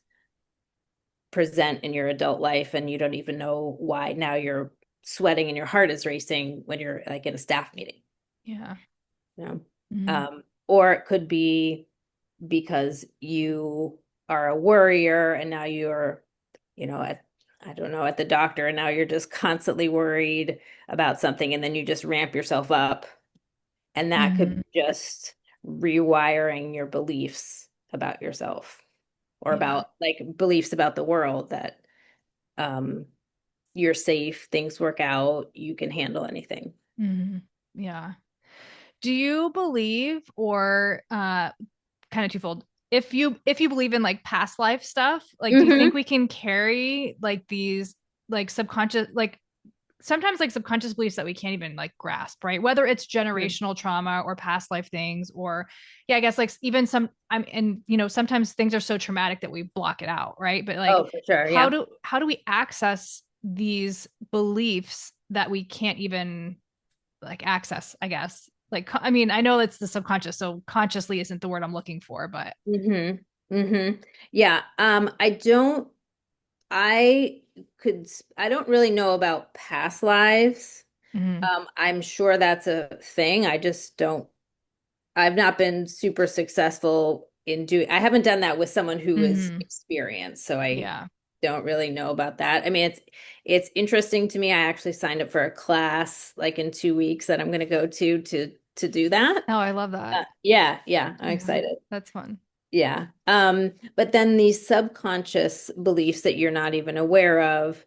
present in your adult life, and you don't even know why. Now you're sweating and your heart is racing when you're like in a staff meeting, Yeah. you know? Mhm. Or it could be because you are a worrier and now you're, at, I don't know, at the doctor, and now you're just constantly worried about something, and then you just ramp yourself up. And that could Mhm. be just rewiring your beliefs about yourself, or Yeah. about like beliefs about the world, that um you're safe, things work out, you can handle anything. Mhm. Yeah. Do you believe, or kind of twofold, if you believe in like past life stuff, like do you think Hmm. we can carry like these like subconscious, like sometimes like subconscious beliefs that we can't even like grasp, right? Whether it's generational trauma or past life things, or yeah, I guess like even some I'm and sometimes things are so traumatic that we block it out, right? But like Oh, for sure. how Yeah. do we access these beliefs that we can't even like access, I guess? Like I mean, I know it's the subconscious, so consciously isn't the word I'm looking for, but Hmm. Hmm. Yeah. I I don't really know about past lives. mm-hmm, I'm sure that's a thing. I just don't, I've not been super successful in doing, I haven't done that with someone who is mm-hmm, experienced, so I yeah. don't really know about that. I mean, it's interesting to me. I actually signed up for a class like in 2 weeks that I'm going to go to do that. Oh, I love that. Yeah, yeah, I'm Yeah, excited. that's fun. Yeah. But then these subconscious beliefs that you're not even aware of,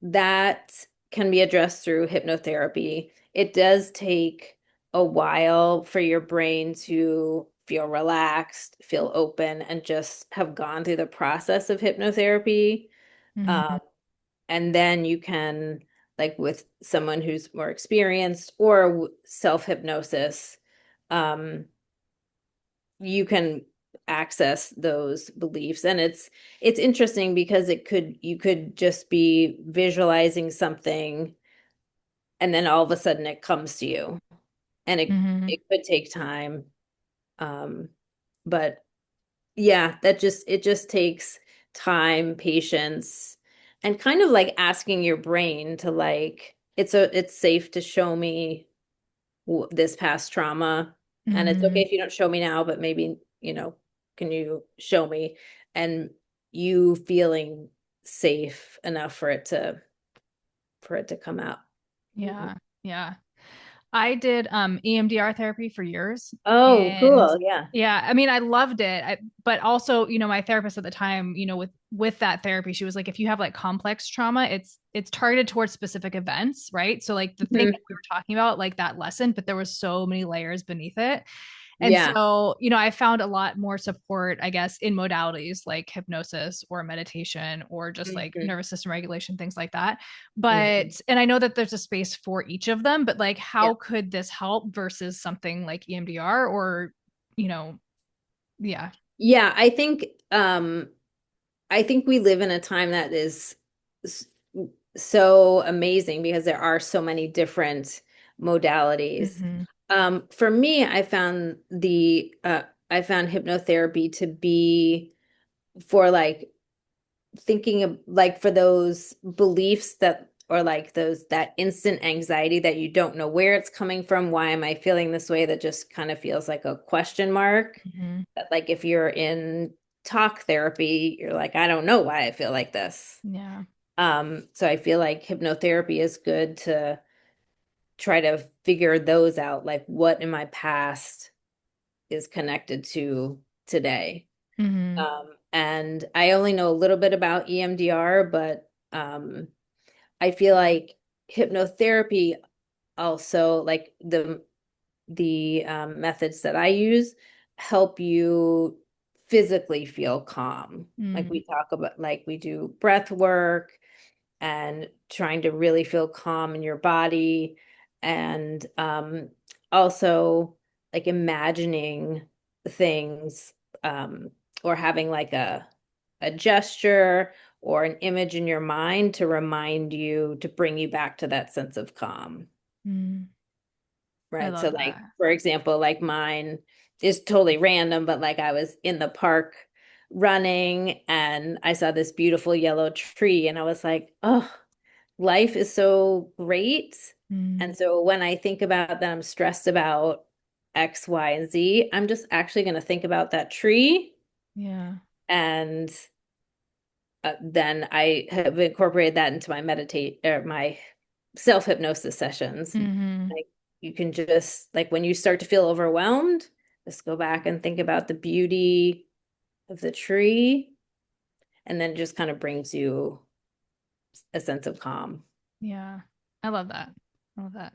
that can be addressed through hypnotherapy. It does take a while for your brain to feel relaxed, feel open, and just have gone through the process of hypnotherapy. Mm-hmm, Um, and then you can, like with someone who's more experienced, or self-hypnosis, um, you can access those beliefs. And it's interesting because you could just be visualizing something, and then all of a sudden it comes to you, and it mm-hmm. it could take time. um but yeah, it just takes time, patience, and kind of like asking your brain to like, it's safe to show me this past trauma, and it's okay Mm-hmm. if you don't show me now, but maybe, can you show me, and you feeling safe enough for it to come out. Mhm. Yeah, yeah. I did EMDR therapy for years, Oh, and cool. Yeah. yeah, I mean I loved it. But also, my therapist at the time, with that therapy, she was like, if you have like complex trauma, it's targeted towards specific events, right? So like the thing Mhm. that we were talking about, like that lesson, but there was so many layers beneath it. And Yeah. so, I found a lot more support, I guess, in modalities like hypnosis or meditation or just like Mhm. nervous system regulation, things like that. Mhm. And I know that there's a space for each of them, but like, Yeah. how could this help versus something like EMDR or, you know, yeah. Yeah, I think we live in a time that is s- so amazing because there are so many different modalities. Mm-hmm. For me, I found hypnotherapy to be for like thinking of like for those beliefs that, or like those, that instant anxiety that you don't know where it's coming from. Why am I feeling this way? That just kind of feels like a question mark. Mm-hmm. That like if you're in talk therapy, you're like, I don't know why I feel like this. Yeah. So I feel like hypnotherapy is good to try to figure those out, like what in my past is connected to today. Mm-hmm. And I only know a little bit about EMDR, but I feel like hypnotherapy also, like the methods that I use, help you physically feel calm. Like Mm-hmm. we talk about, like we do breath work and trying to really feel calm in your body, and also like imagining things, um, or having like a gesture or an image in your mind to remind you to bring you back to that sense of calm. Mm-hmm. I Right. So love like, that. for example, like mine is totally random, but like I was in the park running and I saw this beautiful yellow tree and I was like, oh, life is so great. Mm-hmm. And so when I think about that I'm stressed about X, Y, and Z, I'm just actually going to think about that tree. Yeah. And then I have incorporated that into my meditate or my self-hypnosis sessions. Mm-hmm. Like you can just like when you start to feel overwhelmed, just go back and think about the beauty of the tree, and then it just kind of brings you a sense of calm. Yeah. I love that. I love that.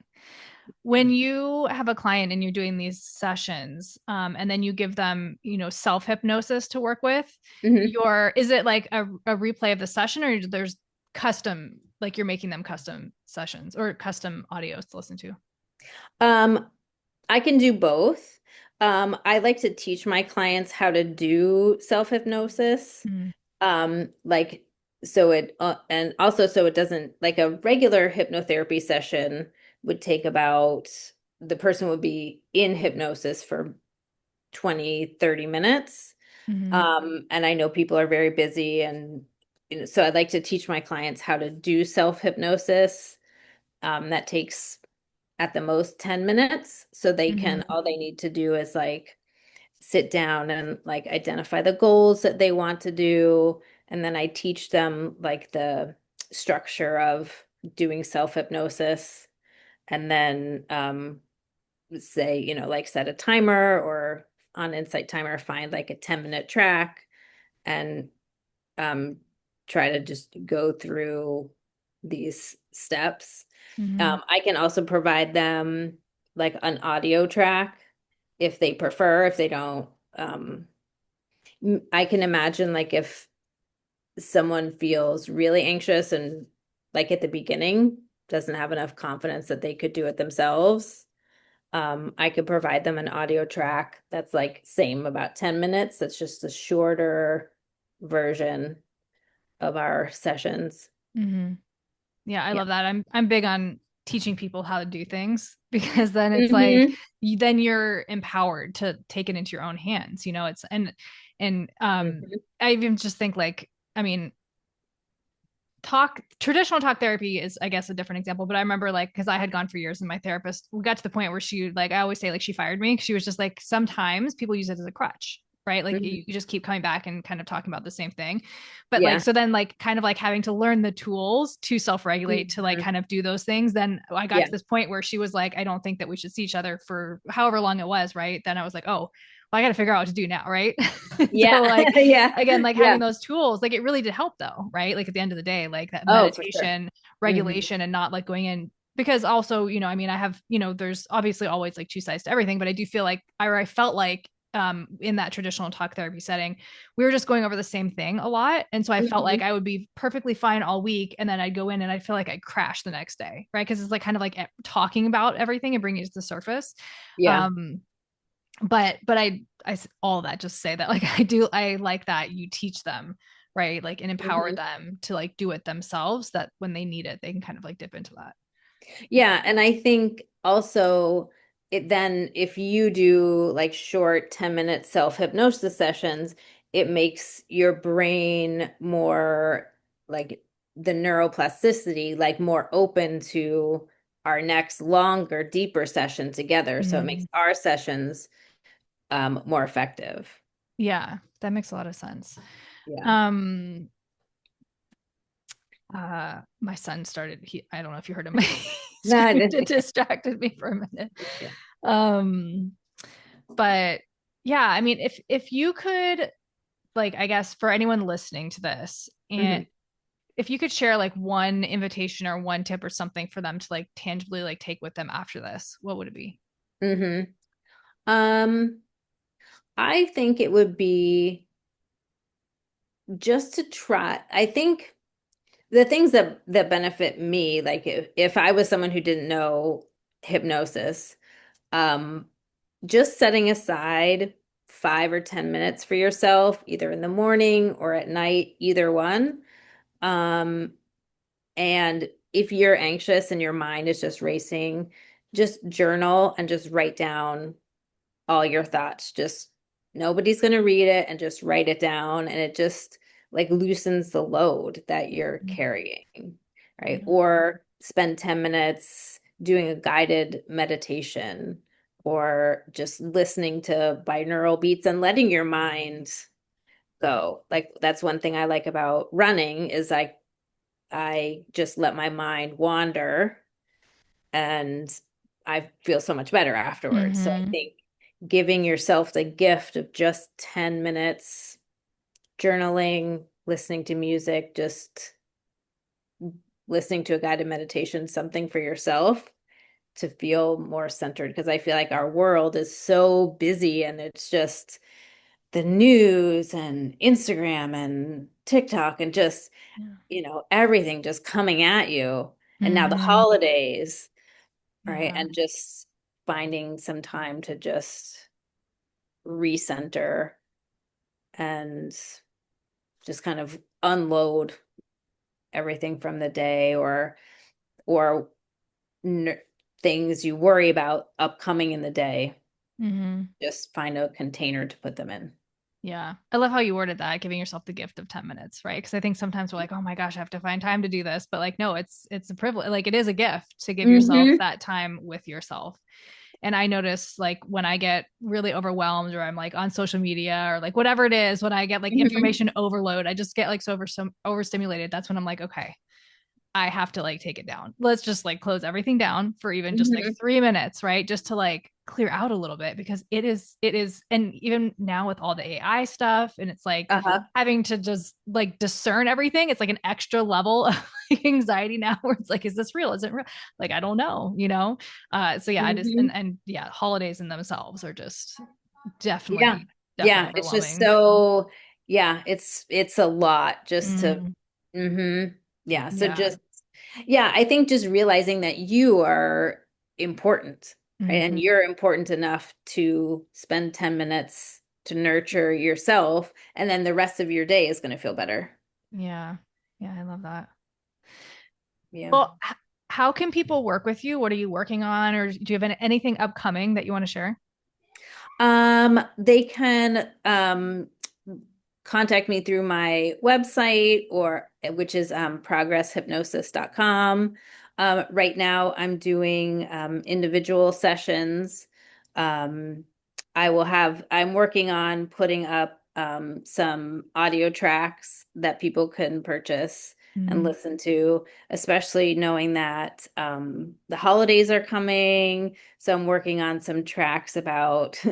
When you have a client and you're doing these sessions, and then you give them, self hypnosis to work with, Mhm. is it like a replay of the session, or there's custom, like you're making them custom sessions or custom audios to listen to? Um, I can do both. I like to teach my clients how to do self-hypnosis. Mm-hmm. Like so it and also so it doesn't like a regular hypnotherapy session would take about the person would be in hypnosis for 20-30 minutes. Mm-hmm. And I know people are very busy and so I'd like to teach my clients how to do self-hypnosis. That takes at the most 10 minutes. So they Mm-hmm. can, all they need to do is like sit down and like identify the goals that they want to do. And then I teach them like the structure of doing self-hypnosis. And then say, like set a timer or on Insight Timer, find like a 10-minute track and um, try to just go through these steps. Mm-hmm. I can also provide them like an audio track if they prefer, if they don't. I can imagine like if someone feels really anxious and like at the beginning doesn't have enough confidence that they could do it themselves, I could provide them an audio track that's like same about 10 minutes. That's just a shorter version of our sessions. Mm-hmm. Yeah, I Yeah. love that. I'm big on teaching people how to do things because then it's like Hmm. then you're empowered to take it into your own hands. It's and Hmm. I even just think like, I mean, traditional talk therapy is, I guess, a different example, but I remember like because I had gone for years and my therapist, we got to the point where she, like, I always say, like, she fired me. She was just like, sometimes people use it as a crutch, right? Like Hmm. you just keep coming back and kind of talking about the same thing. But like, Yeah. so then like kind of like having to learn the tools to self-regulate, to like Mhm. kind of do those things. Then I got Yeah. to this point where she was like, I don't think that we should see each other for however long it was, right? Then I was like, oh, well, I got to figure out what to do now, right? So Yeah. like, Yeah. again, like Yeah. having those tools, like it really did help though, right? Like at the end of the day, like that Oh, for sure. meditation, Hmm. regulation, and not like going in, because also, I mean, I have, there's obviously always like two sides to everything, but I do feel like I felt like in that traditional talk therapy setting, we were just going over the same thing a lot. And so I felt like Hmm. I would be perfectly fine all week. And then I'd go in and I'd feel like I'd crash the next day. Right. Cause it's like kind of like talking about everything and bringing it to the surface. Yeah. Um, but I all that just say that like I like that you teach them, right, like, and empower Hmm. them to like do it themselves, that when they need it they can kind of like dip into that. Yeah. And I think also it then, if you do like short 10-minute self-hypnosis sessions, it makes your brain more like the neuroplasticity, like more open to our next longer, deeper session together. So it makes Mm, our sessions more effective. yeah, that makes a lot of sense. Yeah. um My son started, I don't know if you heard him. No, I It didn't. distracted me for a minute. Yeah. Um, but yeah, I mean, if you could, like, I guess for anyone listening to this, and Mhm. if you could share like one invitation or one tip or something for them to like tangibly like take with them after this, what would it be? Mhm. Um, I think it would be just to try. I think the things that benefit me, like if I was someone who didn't know hypnosis, um, just setting aside 5 or 10 minutes for yourself, either in the morning or at night, either one. Um, and if you're anxious and your mind is just racing, just journal and just write down all your thoughts. Just nobody's going to read it and just write it down. And it just like loosens the load that you're carrying, right? Yeah. Or spend 10 minutes doing a guided meditation or just listening to binaural beats and letting your mind go. Like that's one thing I like about running is I just let my mind wander and I feel so much better afterwards. So I Mm-hmm. think giving yourself the gift of just 10 minutes journaling, listening to music, just listening to a guided meditation, something for yourself to feel more centered. Because I feel like our world is so busy and it's just the news and Instagram and TikTok and just, Yeah. everything just coming at you. And now the Mm-hmm. holidays, right? Yeah. And just finding some time to just recenter and just kind of unload everything from the day or n things you worry about upcoming in the day. Mm-hmm. Just find a container to put them in. Yeah. I love how you worded that, giving yourself the gift of 10 minutes, right? Because I think sometimes we're like, oh my gosh, I have to find time to do this. But like, no, it's a privilege. Like it is a gift to give yourself Hmm. that time with yourself. And I notice like when I get really overwhelmed or I'm like on social media or like whatever it is, when I get like Hmm. information overload, I just get like so overstimulated. That's when I'm like, okay, I have to like take it down. Let's just like close everything down for even just like Hmm. 3 minutes, right? Just to like clear out a little bit because it is, and even now with all the AI stuff, and it's like Uh-huh. having to just like discern everything. It's like an extra level of like, anxiety now where it's like, is this real? Is it real? Like, I don't know, you know? So yeah, I just, Hmm. and yeah, holidays in themselves are just Yeah. definitely, definitely Yeah. It's just overwhelming. so, yeah, it's a lot just to, Mm, hmm yeah. So yeah. just, yeah, I think just realizing that you are important, right? And Hmm. you're important enough to spend 10 minutes to nurture yourself, and then the rest of your day is going to feel better. Yeah. Yeah. I love that. Yeah. Well, how can people work with you? What are you working on, or do you have anything upcoming that you want to share? They can contact me through my website or which is progresshypnosis.com. Right now I'm doing individual sessions. Um, I'm working on putting up some audio tracks that people can purchase and Mm, listen to, especially knowing that the holidays are coming. So I'm working on some tracks about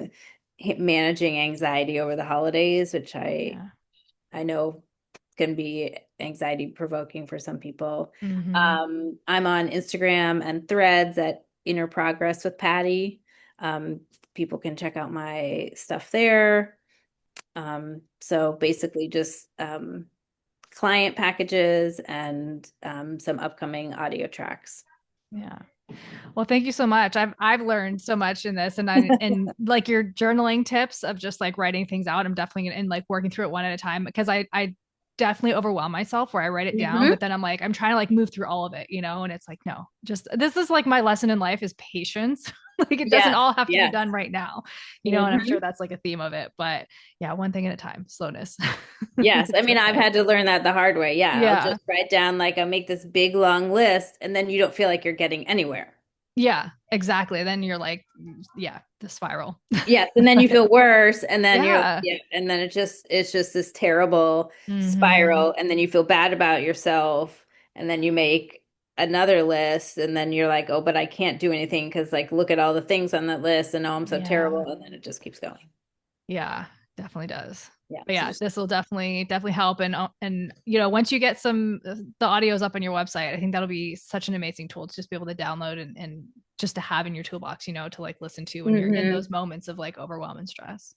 managing anxiety over the holidays, which yeah. I know can be anxiety provoking for some people. Hmm. I'm on Instagram and Threads at Inner Progress with Patty. Um, People can check out my stuff there. So basically just client packages and some upcoming audio tracks. Yeah. Well, thank you so much. I've learned so much in this, and like your journaling tips of just like writing things out. I'm definitely and like working through it one at a time because I definitely overwhelm myself where I write it down, Hmm. but then I'm like I'm trying to like move through all of it, and it's like no, just this is like my lesson in life is patience. Like it doesn't Yes, all have to be yes. done right now, and I'm sure Hmm. that's like a theme of it. But yeah, one thing at a time, slowness. Yes, I It's mean, I've okay. had to learn that the hard way. Yeah, I'll Yeah. just write down like I'll make this big long list, and then you don't feel like you're getting anywhere. Yeah, exactly. Then you're like, yeah, the spiral. Yes, and then you feel worse, and then Yeah. yeah, and then it's just this terrible Hmm. spiral, and then you feel bad about yourself, and then you make another list, and then you're like, oh, but I can't do anything because like look at all the things on that list, and oh, I'm so Yeah. terrible, and then it just keeps going. Yeah, definitely does. Yeah. But So yeah, just this will definitely help. And once you get the audios up on your website, I think that'll be such an amazing tool to just be able to download and just to have in your toolbox, to like listen to when you're in those Mhm. moments of like overwhelm and stress.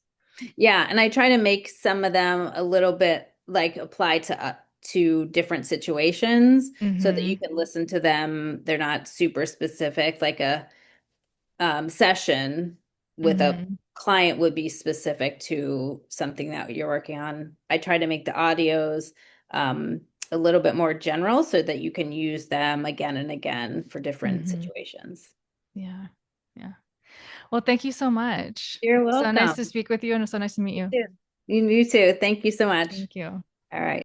Yeah, and I try to make some of them a little bit like apply to different situations so that you Mm-hmm. can listen to them. They're not super specific, like a session with a Mm-hmm. client would be specific to something that you're working on. I try to make the audios um, a little bit more general so that you can use them again and again for different Mm-hmm. situations. Yeah. Yeah. Well, thank you so much. You're So nice to welcome. speak with you and it's so nice to meet you. You too. Thank you so much. Thank you. All right.